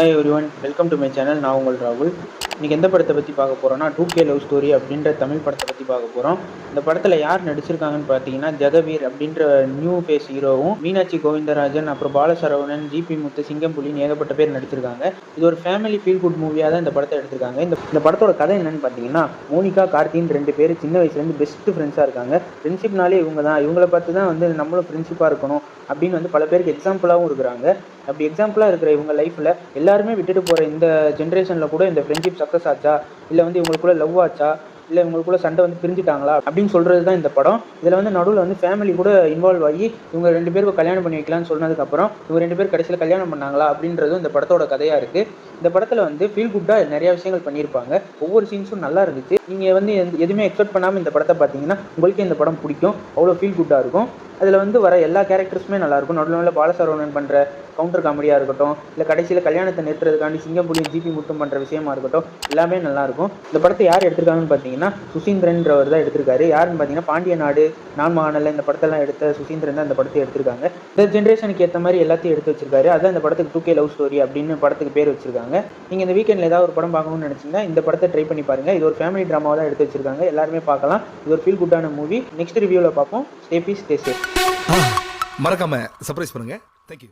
Hi everyone, welcome to my channel. நான் உங்கள் ராகுல். இன்றைக்கி எந்த படத்தை பற்றி பார்க்க போகிறோன்னா 2K லவ் ஸ்டோரி அப்படின்ற தமிழ் படத்தை பற்றி பார்க்க போகிறோம். இந்த படத்தில் யார் நடிச்சிருக்காங்கன்னு பார்த்தீங்கன்னா ஜெகவீர் அப்படின்ற நியூ ஃபேஸ் ஹீரோவும், மீனாட்சி கோவிந்தராஜன், அப்புறம் பாலசரவணன், ஜிபி முத்து, சிங்கம்புலின்னு ஏகப்பட்ட பேர் நடிச்சிருக்காங்க. இது ஒரு ஃபேமிலி ஃபீல் குட் மூவியாக தான் இந்த படத்தை எடுத்திருக்காங்க. இந்த படத்தோட கதை என்னன்னு பார்த்தீங்கன்னா, மோனிகா கார்த்தின்னு 2 பேர் சின்ன வயசுலேருந்து பெஸ்ட் ஃப்ரெண்ட்ஸாக இருக்காங்க. ஃப்ரெண்ட்ஷிப்னாலே இவங்க தான், இவங்கள பார்த்து தான் வந்து நம்மளும் ஃப்ரெண்ட்ஷிப்பாக இருக்கணும் அப்படின்னு வந்து பல பேருக்கு எக்ஸாம்பிளாகவும் இருக்கிறாங்க. அப்படி எக்ஸாம்பிளாக இருக்கிற இவங்க லைஃப்பில் எல்லாருமே விட்டுட்டு போகிற இந்த ஜென்ரேஷனில் கூட இந்த ஃப்ரெண்ட்ஷிப் சக்ஸஸ் ஆச்சா, இல்லை வந்து இவங்களுக்குள்ள லவ் ஆச்சா, இல்லை இவங்களுக்குள்ள சண்டை வந்து பிரிஞ்சுட்டாங்களா அப்படின்னு சொல்கிறது தான் இந்த படம். இதில் வந்து நடுவில் வந்து ஃபேமிலி கூட இன்வால்வ் ஆகி இவங்க 2 பேருக்கும் கல்யாணம் பண்ணி வைக்கலான்னு சொன்னதுக்கப்புறம் இவங்க 2 பேர் கடைசியில் கல்யாணம் பண்ணாங்களா அப்படின்றதும் இந்த படத்தோட கதையாக இருக்குது. இந்த படத்தில் வந்து ஃபீல் குட்டாக நிறைய விஷயங்கள் பண்ணியிருப்பாங்க. ஒவ்வொரு சீன்ஸும் நல்லா இருந்துச்சு. நீங்கள் வந்து எதுவுமே எக்ஸ்பெக்ட் பண்ணாமல் இந்த படத்தை பார்த்தீங்கன்னா உங்களுக்கே இந்த படம் பிடிக்கும். அவ்வளோ ஃபீல் குட்டாக இருக்கும். அதில் வந்து வர எல்லா கேரக்டர்ஸுமே நல்லாயிருக்கும். நடுவில் பாலசரவணன் பண்ணுற கவுண்டர் காமெடியாக இருக்கட்டும், இல்லை கடைசியில் கல்யாணத்தை நிறுத்துறதுக்காண்டி சிங்கம்புலியும் ஜிபி முத்தும் பண்ணுற விஷயமா இருக்கட்டும், எல்லாமே நல்லாயிருக்கும். இந்த படத்தை யார் எடுத்திருக்காங்கன்னு பார்த்தீங்கன்னா சுசீந்திரன்றவர் தான் எடுத்திருக்காரு. யாருன்னு பார்த்தீங்கன்னா பாண்டிய நாடு, நான் மகானல்ல இந்த படத்தெல்லாம் எடுத்த சுசீந்திரன் தான் இந்த படத்தை எடுத்திருக்காங்க. இந்த ஜென்ரேஷனுக்கு ஏற்ற மாதிரி எல்லாத்தையும் எடுத்து வச்சிருக்காரு. அதான் இந்த படத்துக்கு 2K லவ் ஸ்டோரி அப்படின்னு படத்துக்கு பேர் வச்சிருக்காங்க. நீங்கள் இந்த வீக்கெண்டில் ஏதாவது ஒரு படம் பார்க்கணும்னு நினச்சிங்கன்னா இந்த படத்தை ட்ரை பண்ணி பாருங்கள். இது ஒரு ஃபேமிலி ட்ராமாவாக தான் எடுத்து வச்சிருக்காங்க. எல்லாருமே பார்க்கலாம். இது ஒரு ஃபீல் குட்டான மூவி. நெக்ஸ்ட் ரிவ்யூவில் பார்ப்போம். Stay peace, stay safe. மறக்காம சர்ப்ரைஸ் பண்ணுங்க. தேங்க்யூ.